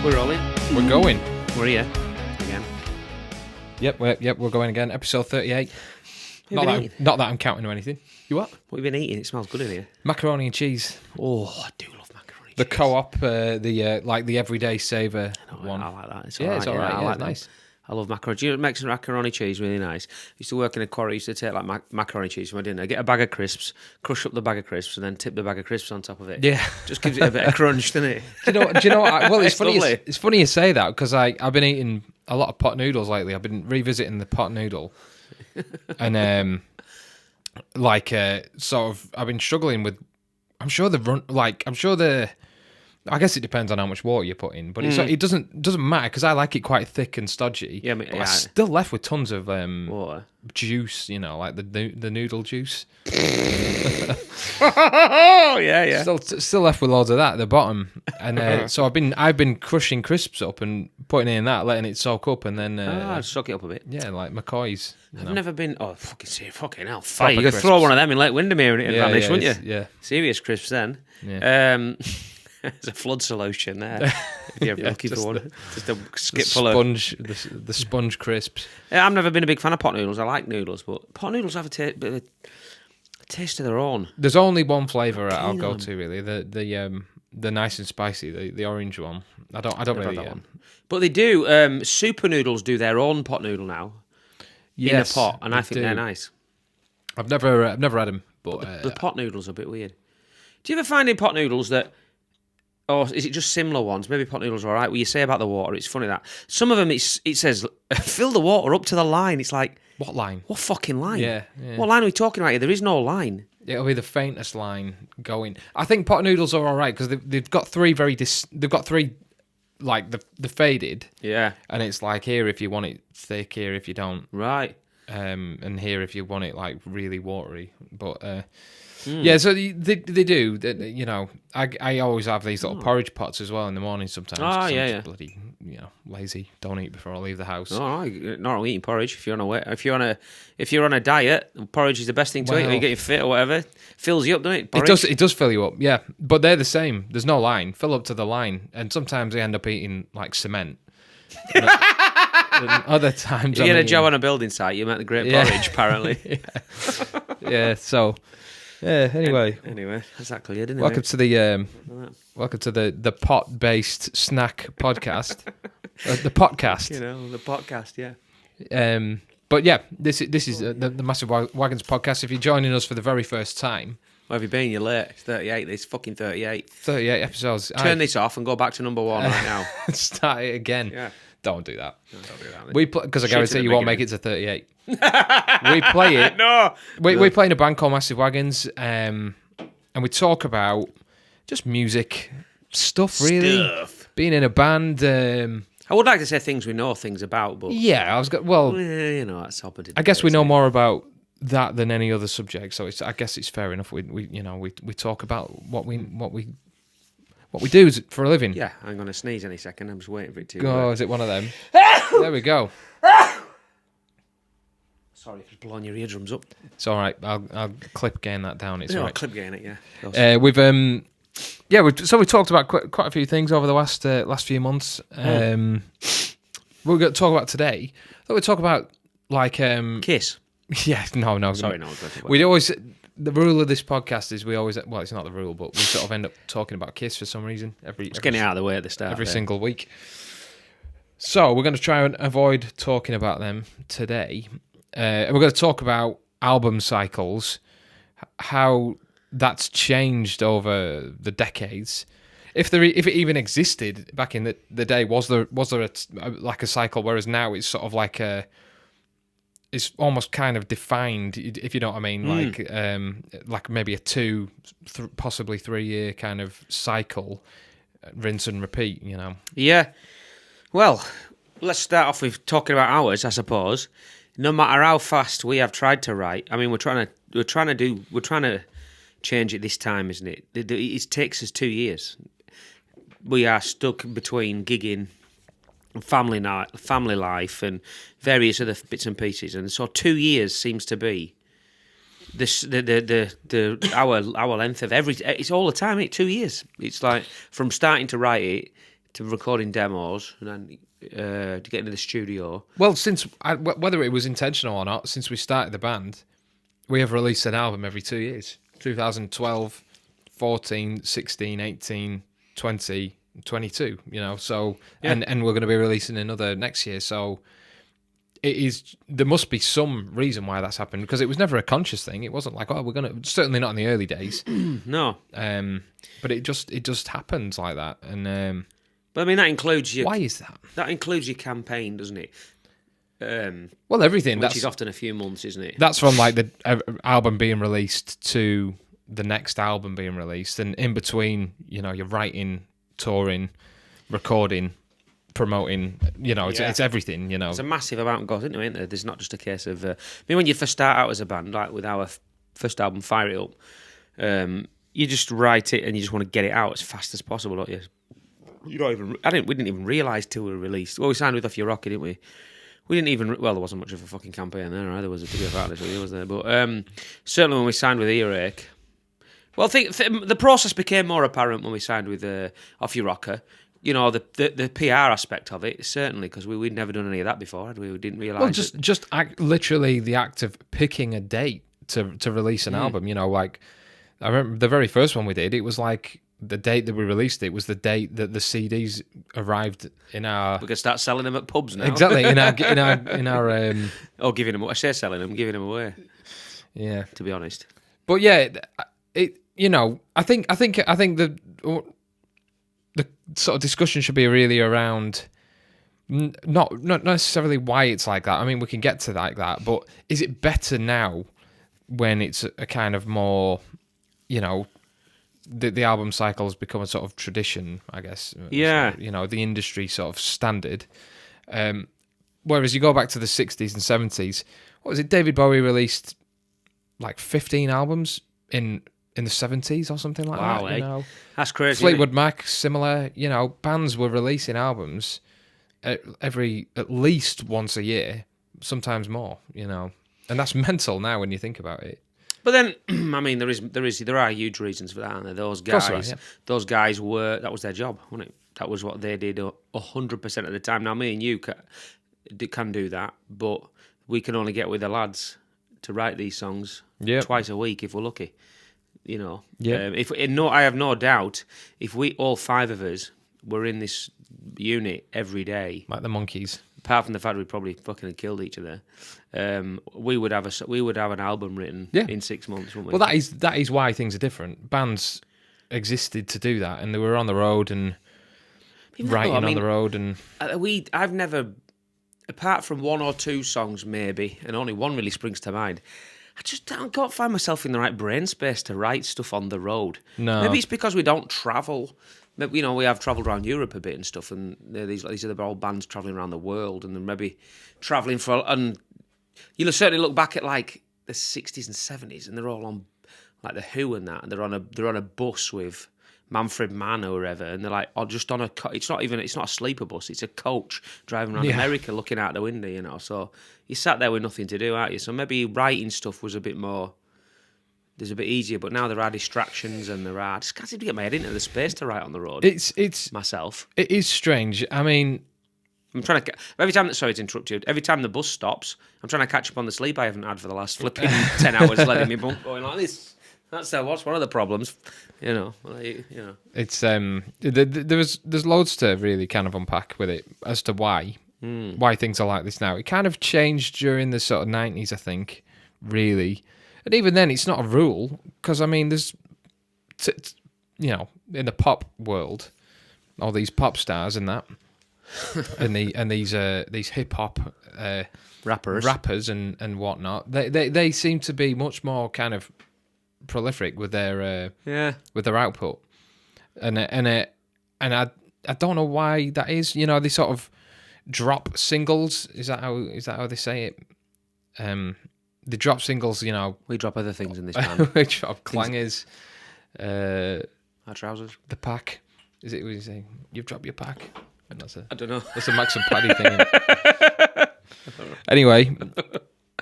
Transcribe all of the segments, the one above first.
We're rolling. We're going. We're here again. Yep, we're going again. Episode 38. Not that I'm counting or anything. You what? What have you been eating? It smells good in here. Macaroni and cheese. Oh, I do love macaroni. The co-op, the everyday saver one. I like that. It's It's all right. I like it's nice. I love macaroni. Do you know what makes macaroni cheese really nice? I used to work in a quarry. I used to take like macaroni cheese for my dinner. Get a bag of crisps, crush up the bag of crisps, and then tip the bag of crisps on top of it. Yeah, just gives it a bit of crunch, doesn't it? Do you know? Well, it's funny. lovely. It's funny you say that because I've been eating a lot of pot noodles lately. I've been revisiting the pot noodle, and sort of I've been struggling with. I guess it depends on how much water you put in, but it doesn't matter because I like it quite thick and stodgy. Yeah, but I'm still left with tons of water juice. You know, like the noodle juice. Oh yeah. Still left with loads of that at the bottom, and so I've been crushing crisps up and putting it in that, letting it soak up, and then soak it up a bit. Yeah, like McCoy's. I've never been. Oh, fucking hell! Fire! You could throw one of them in Lake Windermere and it'd vanish, wouldn't you? Yeah, serious crisps then. Yeah. There's a flood solution there. If you're looking for one, just a skip full of the sponge crisps. Yeah, I've never been a big fan of pot noodles. I like noodles, but pot noodles have a bit of a taste of their own. There's only one flavour I'll go to really. The nice and spicy, the orange one. I don't really that one. But they do. Super Noodles do their own pot noodle now. Yes, in a pot, and I think they're nice. I've never had them, but the pot noodles are a bit weird. Do you ever find in pot noodles that? Or is it just similar ones? Maybe pot noodles are all right. What you say about the water, it's funny that some of them it says fill the water up to the line. It's like what line? What fucking line? Yeah. What line are we talking about here? There is no line. It'll be the faintest line going. I think pot noodles are all right because they've got three they've got three like the faded. Yeah. And it's like here if you want it thick, here if you don't. Right. And here if you want it like really watery, but. Yeah, so they do. You know, I always have these little porridge pots as well in the morning sometimes. Oh, yeah. I'm just bloody, lazy. Don't eat before I leave the house. Oh, not eating porridge if you're on a diet. Porridge is the best thing to eat. Or you're getting fit or whatever. Fills you up, doesn't it? Porridge? It does fill you up. Yeah, but they're the same. There's no line. Fill up to the line, and sometimes they end up eating like cement. Other times, you get a job on a building site. You make the great porridge, apparently. Yeah. So. Yeah. Anyway, that's that clear, didn't it? Welcome to the pot-based snack podcast, the podcast. The podcast, yeah. But yeah, this is the Massive Wagons podcast. If you're joining us for the very first time, where have you been? You're late. It's 38. It's fucking 38. 38 episods. Turn this off and go back to number 1 right now. Start it again. Yeah. Don't do that. No, don't do that. Because I guarantee you won't make it to 38. We play it. No. We play in a band called Massive Wagons, and we talk about just music stuff, really. Being in a band. I would like to say things we know things about, but yeah, that's opposite. I guess we know more about that than any other subject, so I guess it's fair enough. We talk about what we do for a living. Yeah, I'm going to sneeze any second. I'm just waiting for it to. Oh, is it one of them? There we go. Sorry for blowing your eardrums up. It's all right. I'll clip gain that down. It's all right. Clip gain it, yeah. We talked about quite a few things over the last few months. We're going to talk about today. I thought we'd talk about like Kiss. Yeah, no. Sorry, no. We always. The rule of this podcast is we always. Well, it's not the rule, but we sort of end up talking about Kiss for some reason. Getting it out of the way at the start. Every single week. So we're going to try and avoid talking about them today. And we're going to talk about album cycles, how that's changed over the decades. If it even existed back in the day, was there a cycle? Whereas now it's sort of like it's almost kind of defined, if you know what I mean, like maybe a possibly 3 year kind of cycle, rinse and repeat. Yeah. Well, let's start off with talking about ours, I suppose. No matter how fast we have tried to write, I mean, we're trying to change it this time, isn't it? It takes us 2 years. We are stuck between gigging, family life, and various other bits and pieces, and so 2 years seems to be our length of every. It's all the time, isn't it? 2 years. It's like from starting to write it to recording demos and then to get into the studio. Well, whether it was intentional or not, since we started the band, we have released an album every 2 years. 2012, 14, 16, 18, 20, 22, so and we're going to be releasing another next year, so there must be some reason why that's happened, because it was never a conscious thing. It wasn't like, we're going to, certainly not in the early days. No. But it just happens like that. And but I mean, that includes your... Why is that? That includes your campaign, doesn't it? Well, everything. Which is often a few months, isn't it? That's from like the album being released to the next album being released, and in between, you're writing, touring, recording, promoting. It's everything. There's a massive amount goes into it, isn't there? There's not just a case of. When you first start out as a band, like with our first album, Fire It Up, you just write it and you just want to get it out as fast as possible, don't you? You don't even. We didn't even realise till we were released. Well, we signed with Off Your Rocker, didn't we? We didn't even... Well, there wasn't much of a fucking campaign there either, was it, to be honest with you, was there? But certainly when we signed with Earache... Well, I think the process became more apparent when we signed with Off Your Rocker. The PR aspect of it, certainly, because we'd never done any of that before, had we? We didn't realise... Well, literally the act of picking a date to release an album, like... I remember the very first one we did, it was like... The date that we released it was the date that the CDs arrived in our... We can start selling them at pubs now. Exactly, in our or giving them... I say selling them, giving them away. Yeah, to be honest. But yeah, I think the sort of discussion should be really around not necessarily why it's like that. I mean, we can get to like that, but is it better now when it's a kind of more, the album cycle has become a sort of tradition, I guess. Yeah. So, the industry sort of standard. Whereas you go back to the 60s and 70s, what was it? David Bowie released like 15 albums in the 70s or something like that. Wow, that's crazy. Fleetwood Mac, similar. Bands were releasing albums at least once a year, sometimes more. And that's mental now when you think about it. But then, I mean, there are huge reasons for that, aren't there? Those guys, Those guys that was their job, wasn't it? That was what they did 100% of the time. Now, me and you can do that, but we can only get with the lads to write these songs twice a week if we're lucky. Yeah. I have no doubt if we all five of us were in this unit every day, like the Monkeys. Apart from the fact we probably fucking had killed each other, we would have an album written in 6 months, wouldn't we? Well, that is why things are different. Bands existed to do that, and they were on the road and writing on the road. And I've never, apart from one or two songs maybe, and only one really springs to mind. I can't find myself in the right brain space to write stuff on the road. No, maybe it's because we don't travel. We have travelled around Europe a bit and stuff, and these are the old bands travelling around the world, and then maybe travelling and you'll certainly look back at like the 60s and 70s, and they're all on like the Who and that, and they're on a bus with Manfred Mann or whatever, and they're like, just on a. It's not a sleeper bus; it's a coach driving around America, looking out the window, So you sat there with nothing to do, aren't you? So maybe writing stuff was a bit more. There's a bit easier, but now there are distractions and there are. I just can't seem to get my head into the space to write on the road. It's myself. It is strange. I mean, I'm trying to every time. Sorry to interrupt you. Every time the bus stops, I'm trying to catch up on the sleep I haven't had for the last flipping 10 hours, letting me bump going like this. That's what's one of the problems, It's there's loads to really kind of unpack with it as to why things are like this now. It kind of changed during the sort of 90s, I think, really. And even then, it's not a rule, because, I mean, there's, in the pop world, all these pop stars and that, and these hip-hop rappers and whatnot, they seem to be much more kind of prolific with their output. And I don't know why that is. They sort of drop singles. Is that how they say it? They drop singles, We drop other things in this band. We drop clangers. Our trousers. The pack. Is it what you say? You've dropped your pack? And I don't know. That's a Max and Patti thing.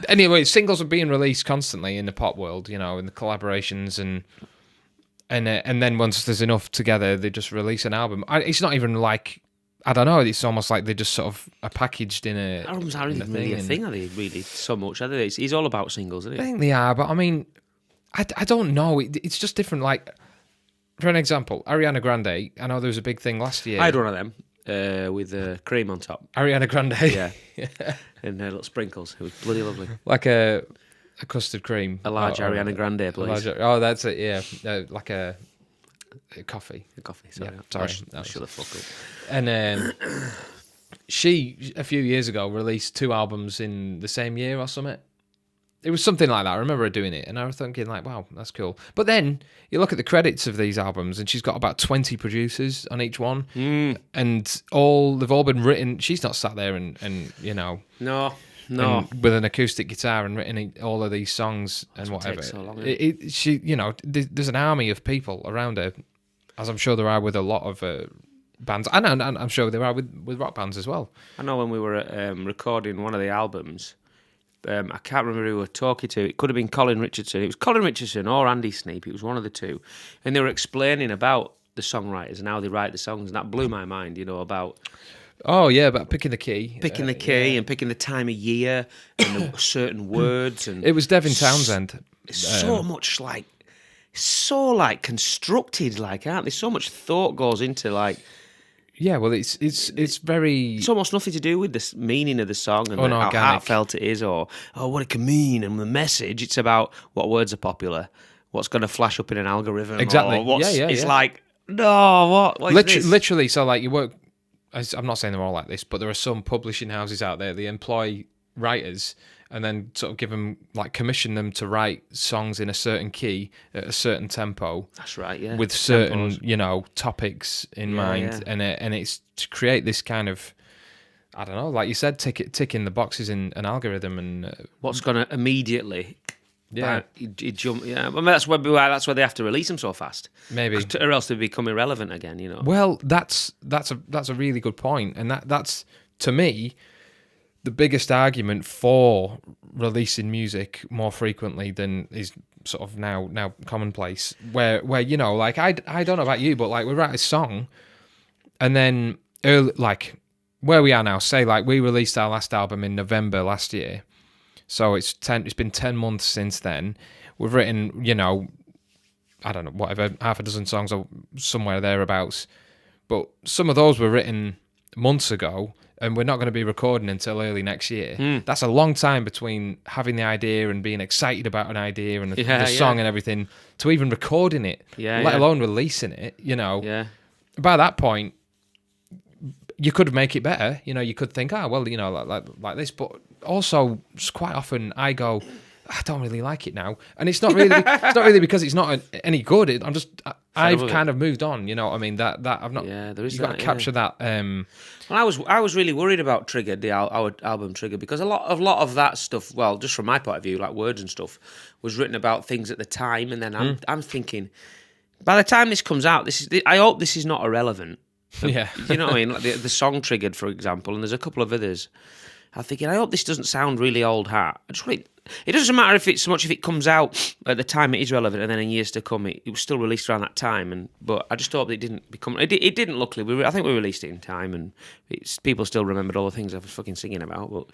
Anyway, singles are being released constantly in the pop world, in the collaborations and then once there's enough together, they just release an album. It's not even like I don't know. It's almost like they just sort of are packaged in a. Albums aren't even really a thing, are they? Really, so much. Are they? It's all about singles, isn't I it? think they are, but I mean, I don't know. It's just different. Like, for an example, Ariana Grande. I know there was a big thing last year. I had one of them with cream on top. Ariana Grande. Yeah, and little sprinkles. It was bloody lovely. Like a custard cream. A large Ariana Grande, please. That's it. Yeah, like a coffee. A coffee. Sorry, sorry. Shut the fuck up. And she, a few years ago, released 2 albums in the same year or something. It was something like that. I remember her doing it, and I was thinking, like, wow, that's cool. But then you look at the credits of these albums, and she's got about 20 producers on each one, and they've all been written. She's not sat there and No. and with an acoustic guitar and written all of these songs and whatever. Takes so long, there's an army of people around her, as I'm sure there are with a lot of bands, and I'm sure there are with rock bands as well. I know when we were recording one of the albums, I can't remember who we were talking to. It could have been Colin Richardson. It was Colin Richardson or Andy Sneap. It was one of the two, and they were explaining about the songwriters and how they write the songs, and that blew my mind. About. Oh yeah, about picking the key, and picking the time of year and the certain words, and it was Devin Townsend. So much constructed, aren't there? So much thought goes into Yeah, well, it's very. It's almost nothing to do with the meaning of the song and how heartfelt it is, or what it can mean and the message. It's about what words are popular, what's going to flash up in an algorithm. Exactly. Or it's like, no, what? Literally, so like you work. I'm not saying they're all like this, but there are some publishing houses out there. They employ writers and then sort of give them, commission them to write songs in a certain key at a certain tempo. That's right, yeah. With certain, topics in mind, and it's to create this kind of, I don't know, like you said, ticking the boxes in an algorithm and what's going to immediately. Yeah, jump. Yeah, I mean, that's why they have to release them so fast. Maybe, or else they become irrelevant again. Well, that's a really good point, and that's to me the biggest argument for releasing music more frequently than is sort of now commonplace. Where I don't know about you, but we write a song, and then where we are now, say we released our last album in November last year. So it's been 10 months since then. We've written, I don't know, whatever, half a dozen songs or somewhere thereabouts. But some of those were written months ago, and we're not going to be recording until early next year. That's a long time between having the idea and being excited about an idea and the song and everything to even recording it, let alone releasing it. Yeah. By that point, you could make it better. You could think, like this, but also quite often I go, I don't really like it now, and it's not really because it's not any good. I've kind of moved on. You know what I mean? That I've not. Yeah, there is. You've got to capture that. Well, I was really worried about Triggered, our album Triggered, because a lot of that stuff. Well, just from my point of view, like words and stuff, was written about things at the time, and then I'm thinking, by the time this comes out, I hope this is not irrelevant. Yeah, you know what I mean? Like the song Triggered, for example, and there's a couple of others. I'm thinking, I hope this doesn't sound really old hat. It doesn't matter if it comes out at the time it is relevant, and then in years to come it was still released around that time. But I just hope it didn't become. It didn't. Luckily, I think we released it in time, and people still remembered all the things I was fucking singing about. But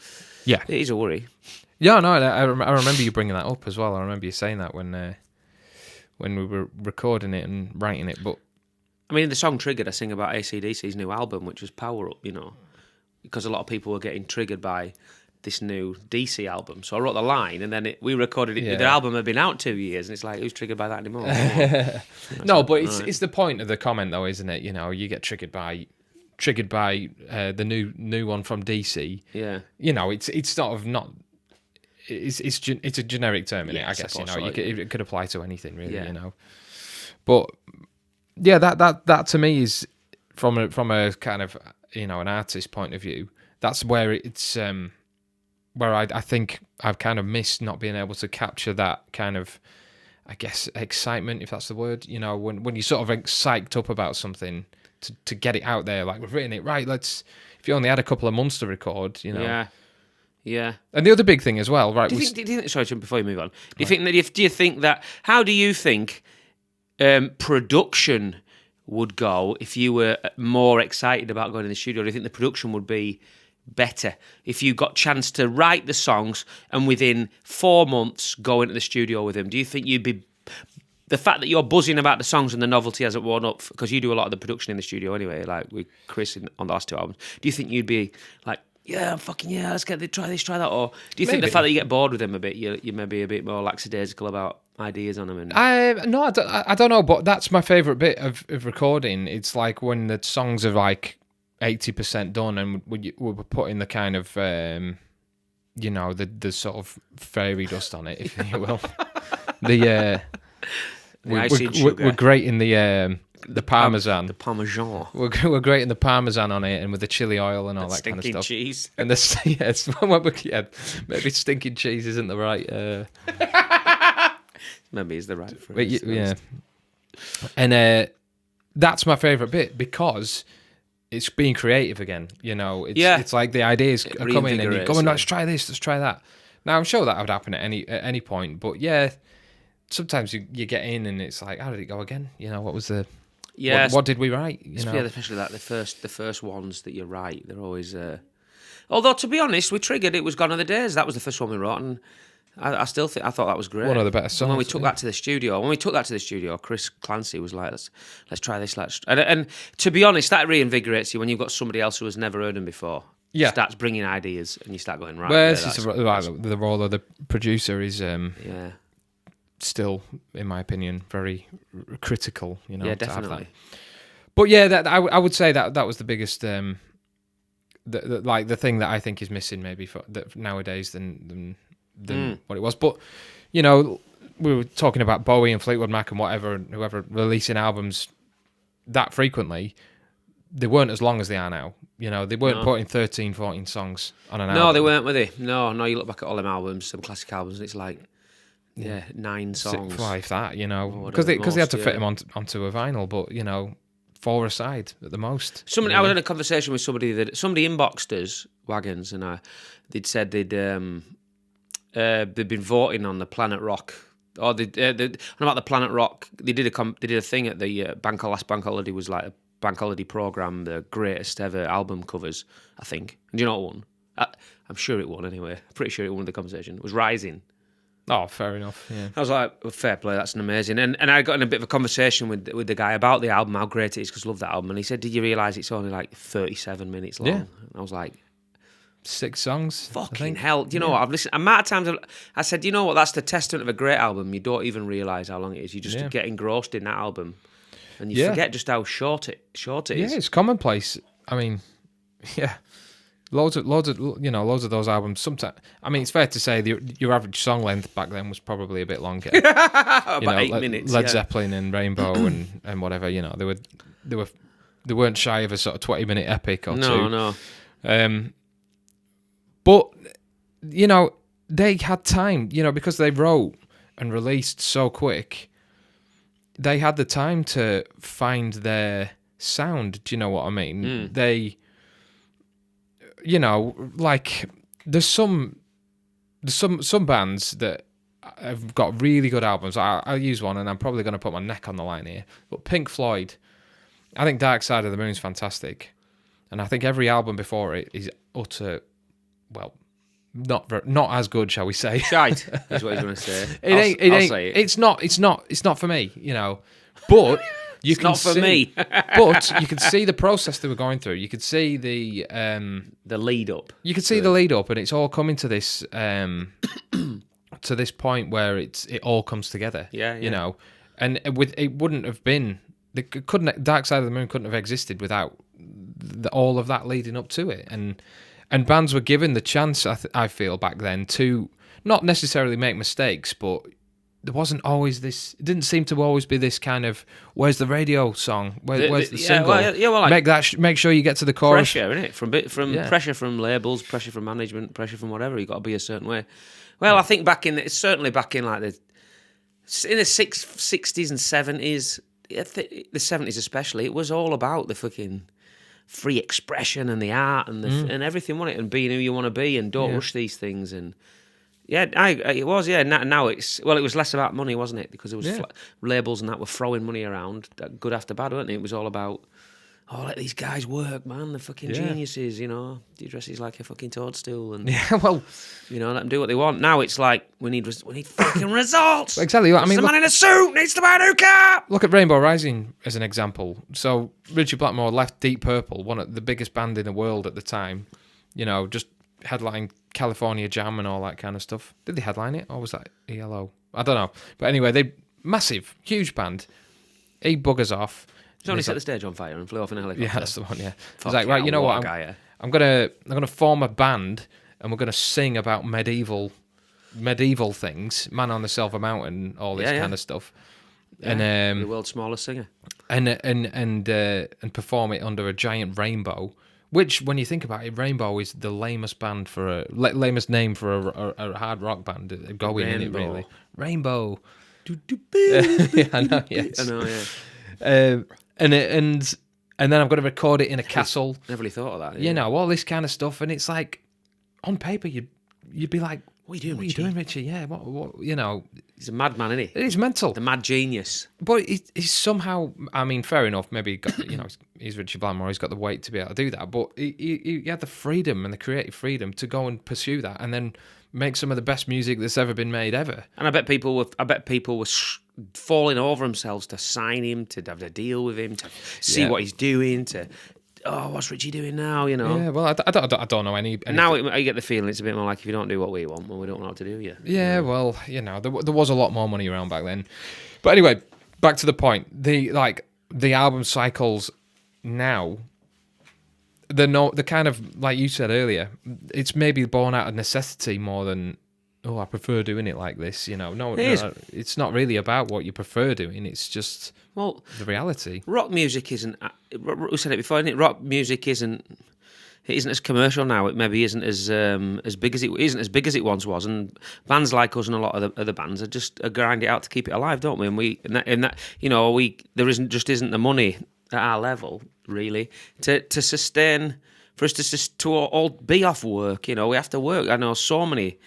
yeah, it is a worry. Yeah, no, I remember you bringing that up as well. I remember you saying that when we were recording it and writing it. But I mean, in the song Triggered, I sing about AC/DC's new album, which was Power Up. Because a lot of people were getting triggered by this new DC album. So I wrote the line, and then we recorded it. Yeah. The album had been out 2 years, and it's like, who's triggered by that anymore? No, but it's the point of the comment, though, isn't it? You get triggered by the new one from DC. Yeah. It's sort of not. It's a generic term, isn't it? I guess it could apply to anything, really. Yeah. But yeah, that to me is from a kind of an artist point of view. That's where it's where I think I've kind of missed not being able to capture that kind of, I guess, excitement, if that's the word. When you're sort of psyched up about something to get it out there, like we've written it, right? If you only had a couple of months to record, Yeah. And the other big thing as well, right? Do you think, sorry, before you move on, do you think that? How do you think production would go if you were more excited about going in the studio? Do you think the production would be better if you got chance to write the songs and within 4 months go into the studio with them? Do you think you'd be... The fact that you're buzzing about the songs and the novelty hasn't worn up, because you do a lot of the production in the studio anyway, like with Chris on the last 2 albums, do you think you'd be like, yeah, fucking yeah, let's try this, try that? Or do you think the fact that you get bored with them a bit, you may be a bit more lackadaisical about ideas on them? And... No, I don't know, but that's my favourite bit of recording. It's like when the songs are like 80% done and we're putting the kind of, the sort of fairy dust on it, if you will. We're great in the parmesan. The parmesan. We're great in the parmesan on it, and with the chili oil and all that kind of stuff. Stinking cheese. And maybe stinking cheese isn't the right. Maybe it's the right phrase. Yeah. And that's my favourite bit, because it's being creative again. It's like the ideas are coming and you go, let's try this, let's try that. Now I'm sure that would happen at any point, but yeah. Sometimes you get in and it's like, how did it go again? What was the... Yeah, what did we write? Especially like the first ones that you write, they're always... Although, to be honest, we triggered It Was Gone Are the Days. That was the first one we wrote, and I still think... I thought that was great. One of the better songs. When we took that to the studio, Chris Clancy was like, let's try this. And to be honest, that reinvigorates you when you've got somebody else who has never heard them before. Yeah. Starts bringing ideas and you start going, right... Well, the role of the producer is... still, in my opinion, very critical. Yeah, definitely. But yeah, I would say that was the biggest, the thing that I think is missing maybe nowadays than what it was. But we were talking about Bowie and Fleetwood Mac and whoever releasing albums that frequently. They weren't as long as they are now. They weren't putting 13, 14 songs on an album. No, they weren't, were they? No. You look back at all them albums, some classic albums, and it's like. Yeah, 9 songs. Like that, because they had to fit them onto a vinyl, but 4 aside at the most. I was in a conversation with somebody inboxed us, Wagons, and they'd said they'd been voting on the Planet Rock, or about the Planet Rock. They did a thing at the last bank holiday, was like a bank holiday program, the greatest ever album covers, I think. And do you know what won? I'm sure it won anyway. I'm pretty sure it won the conversation. It was Rising. Oh, fair enough. Yeah, I was like, well, fair play, that's an amazing. And I got in a bit of a conversation with the guy about the album, how great it is, because I love that album. And he said, "Did you realise it's only like 37 minutes long?" Yeah. And I was like, 6 songs. Fucking hell! Do you know what? I've listened. Amount of times I said, "You know what? That's the testament of a great album. You don't even realise how long it is. You just get engrossed in that album, and you forget just how short it is." Yeah, it's commonplace. I mean, yeah. Loads of those albums. Sometimes, I mean, it's fair to say your average song length back then was probably a bit longer. About 8 minutes. Led Zeppelin and Rainbow and whatever. They weren't shy of a sort of 20-minute epic or two. No. But they had time. Because they wrote and released so quick. They had the time to find their sound. Do you know what I mean? They. Like there's some bands that have got really good albums. I'll use one, and I'm probably going to put my neck on the line here. But Pink Floyd, I think Dark Side of the Moon is fantastic, and I think every album before it is utter, well, not as good, shall we say? Shite is what he's going to say. It's not for me, But. It's not for me. But you could see the process they were going through. You could see the lead up. You could see the lead up, and it's all coming to this to this point where it all comes together. Yeah. And it wouldn't have been Dark Side of the Moon couldn't have existed without all of that leading up to it. And bands were given the chance, I feel, back then to not necessarily make mistakes, but there wasn't always this. It didn't seem to always be this kind of where's the radio song, where's the single. Make sure you get to the chorus. Pressure, innit? From pressure from labels, pressure from management, pressure from whatever. You got to be a certain way. Well, I think certainly back in like in the 60s and 70s, the 70s especially, it was all about the fucking free expression and the art and and everything, wasn't it? And being who you want to be, and don't rush these things. And Yeah, it was. Yeah, now it's it was less about money, wasn't it? Because it was labels and that were throwing money around, good after bad, weren't it? It was all about, let these guys work, man. They're fucking geniuses, you know. He dresses like a fucking toadstool, and well, you know, let them do what they want. Now it's like we need fucking results. Exactly. I mean, the man in a suit needs to buy a new car. Look at Rainbow Rising as an example. So Richard Blackmore left Deep Purple, one of the biggest band in the world at the time. You know, just headline California Jam and all that kind of stuff. Did they headline it, or was that ELO? I don't know. But anyway, they massive, huge band. He buggers off. He's only set the stage on fire and flew off in a helicopter. Yeah, that's the one. Yeah, he's like, right, you know what? I'm gonna form a band, and we're gonna sing about medieval things, Man on the Silver Mountain, all this kind of stuff. Yeah, and the world's smallest singer. And perform it under a giant rainbow. Which, when you think about it, Rainbow is the lamest band for lamest name for a hard rock band going in it, really. Rainbow. Yeah, I know. Yes, I know. Yeah. And then I'm going to record it in a castle. Never really thought of that. You know, all this kind of stuff, and it's like, on paper, you'd be like, what are you doing, Richie? Yeah, what? You know, he's a madman, isn't he? He's mental. The mad genius. But he's somehow, I mean, fair enough. Maybe he got, you know, he's Richie Blackmore. He's got the weight to be able to do that. But he had the freedom and the creative freedom to go and pursue that, and then make some of the best music that's ever been made ever. And I bet people were falling over themselves to sign him, to have a deal with him, to see what he's doing, to. Oh, what's Richie doing now? You know. Yeah, well, I don't know any. Now I get the feeling it's a bit more like if you don't do what we want, well, we don't know what to do. Yeah, well, you know, there was a lot more money around back then. But anyway, back to the point. The album cycles now. They're kind of like you said earlier. It's maybe born out of necessity more than. Oh, I prefer doing it like this. You know, no, it's not really about what you prefer doing. It's just the reality. Rock music isn't. We said it before, isn't it? Rock music isn't as commercial now. It maybe isn't as big as it once was. And bands like us and a lot of the other bands are just grind it out to keep it alive, don't we? And there isn't the money at our level really to sustain for us to all be off work. You know, we have to work. I know so many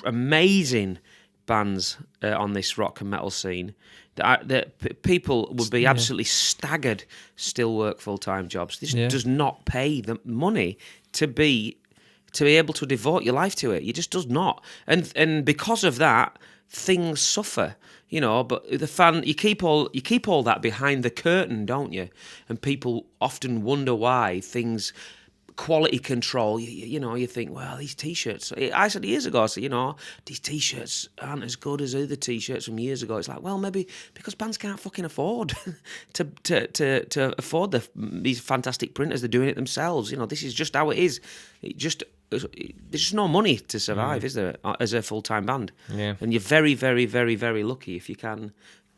amazing bands on this rock and metal scene that people would be absolutely staggered still work full-time jobs. This does not pay the money to be able to devote your life to it. It just does not, and because of that, things suffer. You know, but you keep all that behind the curtain, don't you? And people often wonder why things. Quality control, you know, you think, well, these T-shirts. I said years ago, you know, these T-shirts aren't as good as other T-shirts from years ago. It's like, well, maybe because bands can't fucking afford to afford these fantastic printers. They're doing it themselves. You know, this is just how it is. There's just no money to survive, is there, as a full-time band? Yeah. And you're very, very, very, very lucky if you can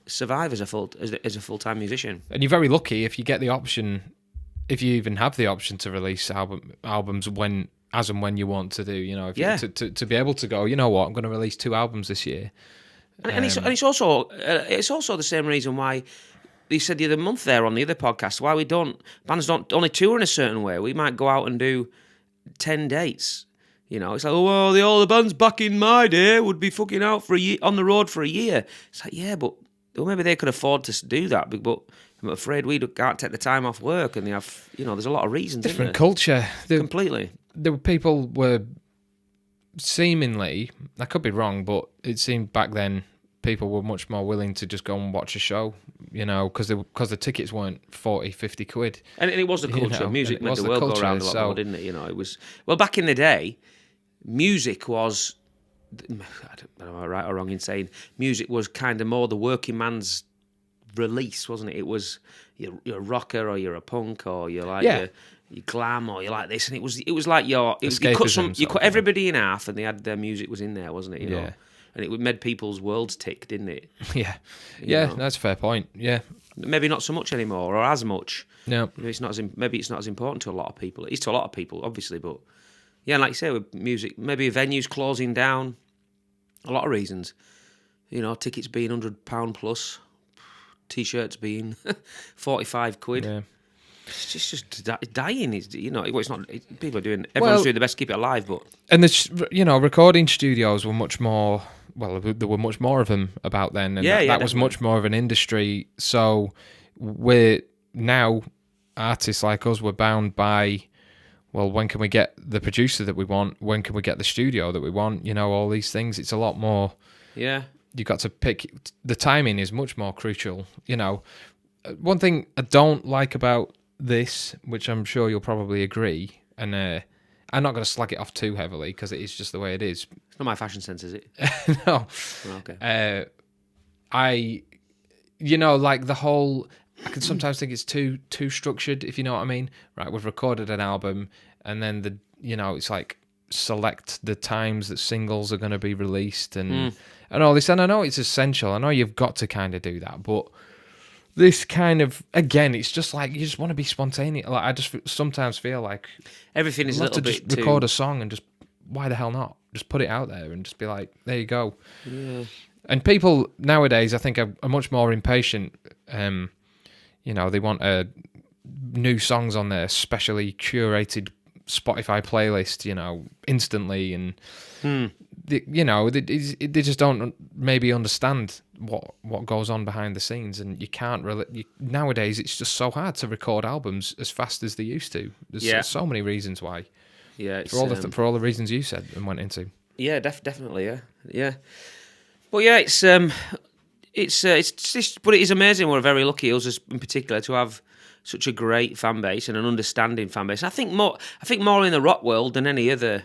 survive as a full-time musician. And you're very lucky if you get the option. If you even have the option to release albums as and when you want to do, you know, to be able to go, you know what, I'm going to release 2 albums this year, and it's also the same reason why you said the other month there on the other podcast why bands don't only tour in a certain way. We might go out and do 10 dates. You know, it's like, oh, well, all the bands back in my day would be fucking out for a year, on the road for a year. It's like, yeah, but maybe they could afford to do that, but I'm afraid we can't take the time off work, and they have, you know, there's a lot of reasons. Different culture. Completely. People were seemingly, I could be wrong, but it seemed back then people were much more willing to just go and watch a show, you know, because the tickets weren't 40, 50 quid. And it was the culture. You know, music made the world go around a lot more, didn't it? You know, it was, well, back in the day, music was, I don't know, am I right or wrong in saying, music was kind of more the working man's release, wasn't it? It was you're a rocker or you're a punk or you're like you glam or you like this, and it was like you cut everybody in half, and their music was in there, wasn't it? You know, and it made people's worlds tick, didn't it? Yeah, know? That's a fair point. Yeah, maybe not so much anymore, or as much. No, maybe it's not as important to a lot of people. It is to a lot of people, obviously, but yeah, like you say, with music, maybe venues closing down, a lot of reasons. You know, tickets being £100 plus. T-shirts being 45 quid. Yeah. It's just dying. It's it's not. People are doing. Everyone's doing the best to keep it alive, but and recording studios were much more. Well, there were much more of them about then, and that was much more of an industry. So we're now artists like us. We're bound by. Well, when can we get the producer that we want? When can we get the studio that we want? All these things. It's a lot more. Yeah. You got to pick. The timing is much more crucial. One thing I don't like about this, which I'm sure you'll probably agree, and I'm not going to slag it off too heavily because it is just the way it is. It's not my fashion sense, is it? No. Oh, okay. Like the whole. I can sometimes think it's too structured, if you know what I mean. Right, we've recorded an album, and then it's like select the times that singles are going to be released and all this. And I know it's essential. I know you've got to kind of do that, but this kind of again, it's just like you just want to be spontaneous. Like I just sometimes feel like everything is a little bit just record a song and just why the hell not? Just put it out there and just be like, there you go. Yeah. And people nowadays, I think, are much more impatient. They want new songs on their specially curated Spotify playlist, instantly, and they just don't maybe understand what goes on behind the scenes, and you can't really. Nowadays, it's just so hard to record albums as fast as they used to. There's so many reasons why. Yeah, it's, for all the reasons you said and went into. Yeah, definitely. Yeah. But yeah, it's just, but it is amazing. We're very lucky, us in particular, to have such a great fan base and an understanding fan base. I think more in the rock world than any other.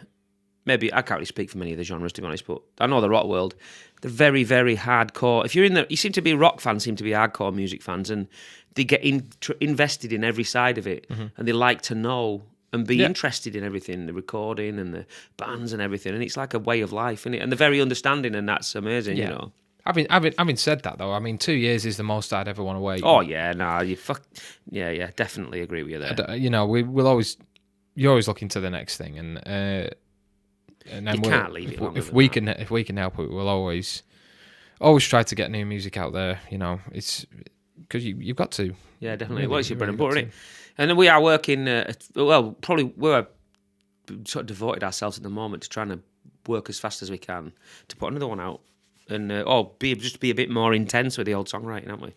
Maybe I can't really speak for many other genres, to be honest, but I know the rock world. They're very, very hardcore. If you're you seem to be rock fans, seem to be hardcore music fans, and they get invested in every side of it, and they like to know and be interested in everything, the recording and the bands and everything. And it's like a way of life, isn't it? And they're very understanding, and that's amazing, Having said that, though, I mean, 2 years is the most I'd ever want to wait. Oh, yeah, yeah, definitely agree with you there. You're always looking to the next thing, and then you can't leave it longer if we can help it, we'll always try to get new music out there. It's because you've got to. Yeah, definitely. Really, well, it's your bread and butter, isn't it? And then we are working. Probably we're sort of devoted ourselves at the moment to trying to work as fast as we can to put another one out. And be a bit more intense with the old songwriting, aren't we?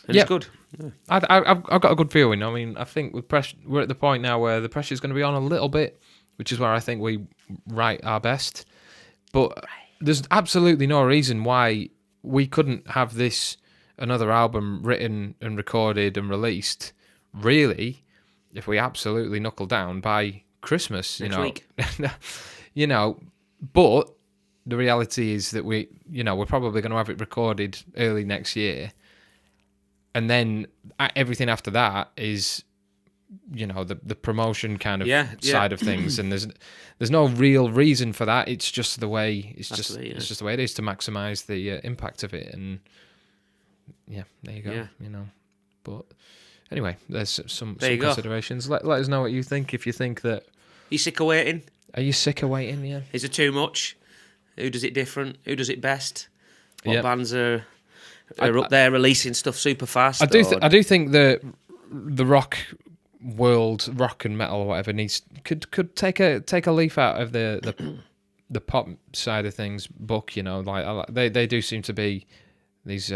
And it's good. Yeah. I've got a good feeling. I mean, I think with pressure, we're at the point now where the pressure's going to be on a little bit, which is where I think we write our best. But there's absolutely no reason why we couldn't have another album written and recorded and released, really, if we absolutely knuckle down by Christmas. Next week. But the reality is that we're probably going to have it recorded early next year, and then everything after that is, the promotion kind of side of things, and there's no real reason for that. It's just the way it's just the way it is to maximise the impact of it, and there you go. Yeah. But anyway, there's some considerations. Let us know what you think. If you think that, are you sick of waiting? Are you sick of waiting? Yeah. Is it too much? Who does it different? Who does it best? What bands are up there releasing stuff super fast? I do think that the rock world, rock and metal or whatever, could take a leaf out of the pop side of things book. Like they do seem to be these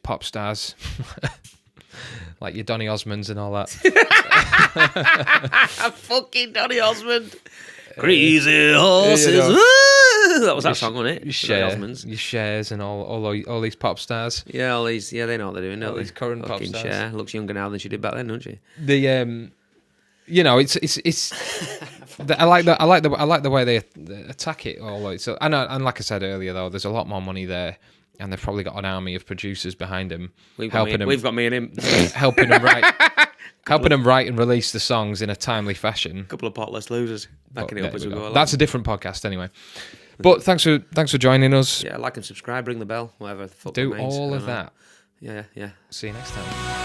pop stars, like your Donny Osmonds and all that. Fucking Donny Osmond. Crazy horses. That was that song, wasn't it? Your Shares and all these pop stars. Yeah, all these. Yeah, they know what they're doing. All these current pop stars. Cher looks younger now than she did back then, doesn't she? It's. I like the way they attack it. So and like I said earlier, though, there's a lot more money there, and they've probably got an army of producers behind them We've got me and him helping them write. Helping them write and release the songs in a timely fashion. A couple of potless losers backing it up as we go along. That's a different podcast anyway. But thanks for joining us. Yeah, like and subscribe, ring the bell, whatever the fuck. Do all of that. Yeah. See you next time.